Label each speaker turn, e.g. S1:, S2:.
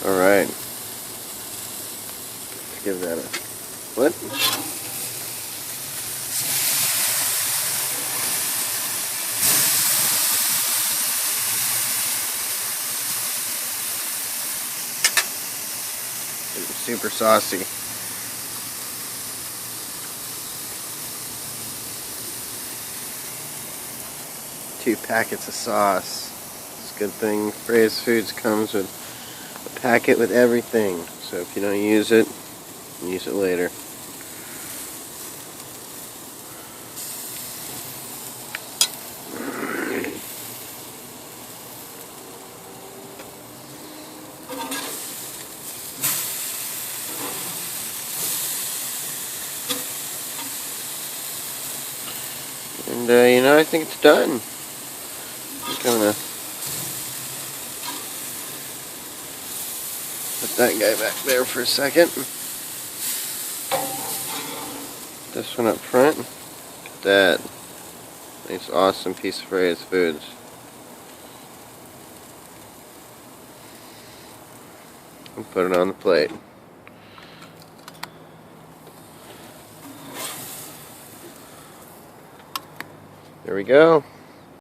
S1: Alright. Let's give that a flip. It's super saucy. 2 packets of sauce. It's a good thing Freja Foods comes with a packet with everything. So if you don't use it later. And I think it's done. I'm gonna put that guy back there for a second. This one up front. Look at that. Nice, awesome piece of Freja Foods. And put it on the plate. There we go.